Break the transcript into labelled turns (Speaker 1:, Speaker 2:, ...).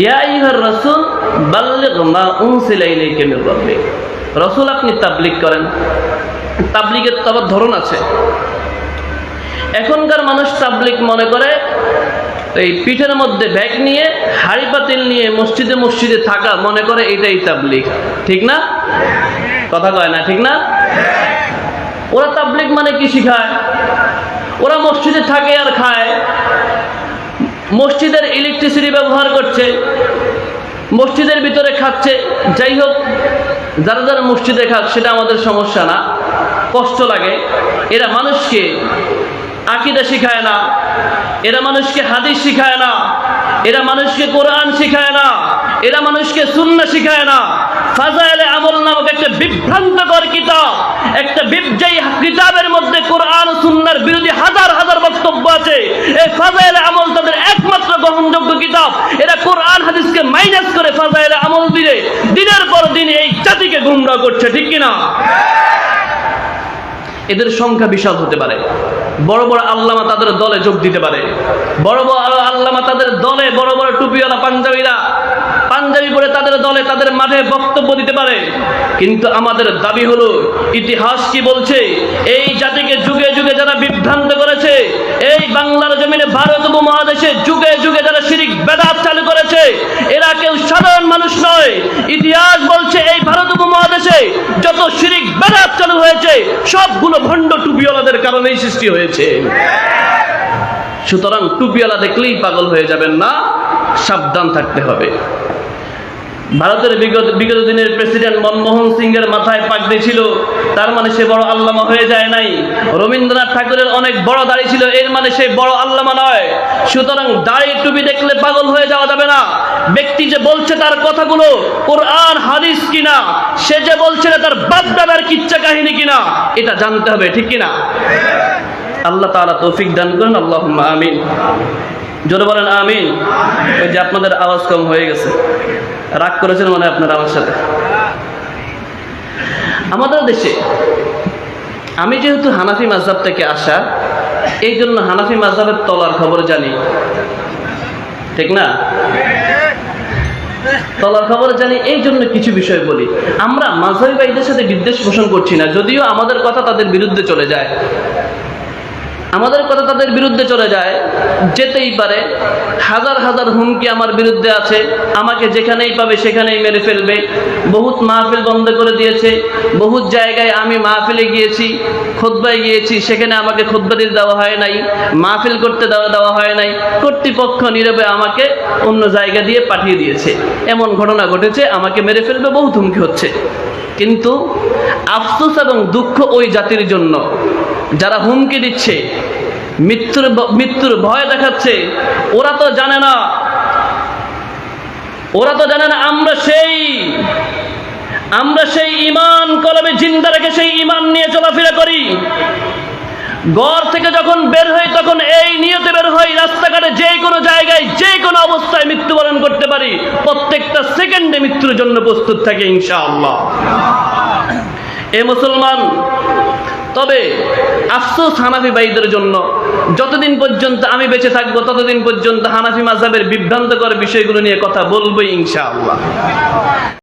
Speaker 1: ইয়া আইয়ুহার রাসূল বাল্লিগ মা উনসিলা ইলাইকা মির রাব্বিক। রাসূল আপনি তাবলীগ করেন। তাবলীগের তো আবার ধরন আছে। এখনকার মানুষ তাবলীগ মনে করে এই পিঠের মধ্যে ব্যাগ নিয়ে হাড়ি পাতিল নিয়ে মসজিদে মসজিদে থাকা, মনে করে এটাই তাবলীগ। ঠিক না? কথা কয় না, ঠিক না? ওরা তাবলীগ মানে কি শিখায়? ওরা মসজিদে থাকে আর খায়, মসজিদের ইলেকট্রিসিটি ব্যবহার করছে, মসজিদের ভিতরে খাচ্ছে। যাই হোক, যারা যারা মসজিদে খাক সেটা আমাদের সমস্যা না, কষ্ট লাগে। এরা মানুষকে আকীদা শিখায় না, এরা মানুষকে হাদিস শিখায় না, এরা মানুষকে কোরআন শিখায় না, এরা মানুষকে সুন্নাহ শিখায় না। ফাজাইলে আমল নামক একটা বিভ্রান্তকর কিতাব, একটা যেই কিতাবের মধ্যে কোরআন ও সুন্নাহর বিরোধী হাজার হাজার বক্তব্য আছে। এই ফাজাইলে আমল তাদের একমাত্র গ্রহণযোগ্য কিতাব। এরা কোরআন হাদিসকে মাইনাস করে ফাজাইলে আমল দিয়ে দিনের পর দিন এই জাতিকে গুমরাহ করছে। ঠিক কিনা? এদের সংখ্যা বিশাল হতে পারে। বড় বড় আল্লামা তাদের দলে যোগ দিতে পারে। বড় বড় আল্লামা তাদের দলে, বড় বড় টুপিওয়ালা পাঞ্জাবিরা পাঞ্জাবি পরে তাদের দলে, তাদের মাঠে বক্তব্য দিতে পারে। কিন্তু আমাদের দাবি হলো, ইতিহাস কি বলছে? এই জাতিকে যুগে যুগে যারা বিভ্রান্ত করেছে, এই বাংলার জমিনে ভারত উপমহাদেশে যুগে যুগে যারা শিরক বেদাত চালু করেছে, এরা কেউ সাধারণ মানুষ নয়। ইতিহাস বলছে এই ভারত উপমহাদেশে যত শিরক বেদাত চালু হয়েছে সবগুলো ভণ্ড টুপিওয়ালাদের কারণেই সৃষ্টি হয়েছে। সুতরাং টুপিওয়ালা দেখলেই পাগল হয়ে যাবেন না, সাবধান থাকতে হবে। ভারতের বিগত দিনের প্রেসিডেন্ট মনমোহন সিং এর মাথায় পাগড়ি ছিল, তার মানে সে বড় আল্লামা হয়ে যায় নাই। রবীন্দ্রনাথ ঠাকুরের অনেক বড় দাড়ি ছিল, এর মানে সে বড় আল্লামা নয়। সুতরাং দাড়ি টুপি দেখলে পাগল হয়ে যাওয়া যাবে না। ব্যক্তি যে বলছে তার কথাগুলো কোরআন হাদিস কিনা, সে যে বলছে তার বাপ দাদার কিচ্ছা কাহিনী কিনা, এটা জানতে হবে। ঠিক কিনা? আল্লাহ তাআলা তৌফিক দান করেন। আল্লাহুম্মা আমিন। জোরে বলেন আমিন। ওই যে আপনাদের আওয়াজ কম হয়ে গেছে, রাগ করেছেন মনে হয় আপনারা আমার সাথে। আমাদের দেশে আমি যেহেতু হানাফি মাযহাব থেকে আসা, এই জন্য হানাফি মাযহাবের তলার খবর জানি। ঠিক না? তলার খবর জানি, এই জন্য কিছু বিষয় বলি। আমরা মাযহাবী ভাইদের সাথে বিদ্বেষ পোষণ করছি না, যদিও আমাদের কথা তাদের বিরুদ্ধে চলে যায়। আমাদের কথা তাদের বিরুদ্ধে চলে যায়, যেতেই পারে। হাজার হাজার হুমকি আমার বিরুদ্ধে আছে, আমাকে যেখানেই পাবে সেখানেই মেরে ফেলবে। বহুত মাহফিল বন্ধ করে দিয়েছে, বহুত জায়গায় আমি মাহফিলে গিয়েছি, খুতবায় গিয়েছি, সেখানে আমাকে খুতবা দিতে দেওয়া হয় নাই, মাহফিল করতে দেওয়া হয় নাই। কর্তৃপক্ষ নীরবে আমাকে অন্য জায়গা দিয়ে পাঠিয়ে দিয়েছে। এমন ঘটনা ঘটেছে, আমাকে মেরে ফেলবে, বহুত হুমকি হচ্ছে। কিন্তু আফসোস এবং দুঃখ ওই জাতির জন্য যারা হুমকি দিচ্ছে, মৃত্যুর ভয় দেখাচ্ছে। ওরা তো জানে না, আমরা সেই ঈমান কলবে জিন্দা রেখে সেই ঈমান নিয়ে চলাফেরা করি। ঘর থেকে যখন বের হই তখন এই নিয়তে বের হই, রাস্তাঘাটে যে কোনো জায়গায় যে কোনো অবস্থায় মৃত্যুবরণ করতে পারি। প্রত্যেকটা সেকেন্ডে মৃত্যুর জন্য প্রস্তুত থাকি ইনশাআল্লাহ। এ মুসলমান, তবে আফসোস হানাফি ভাইদের জন্য, যতদিন পর্যন্ত আমি বেঁচে থাকবো ততদিন পর্যন্ত হানাফি মাযহাবের বিভ্রান্তকর বিষয়গুলো নিয়ে কথা বলবোই ইনশাআল্লাহ।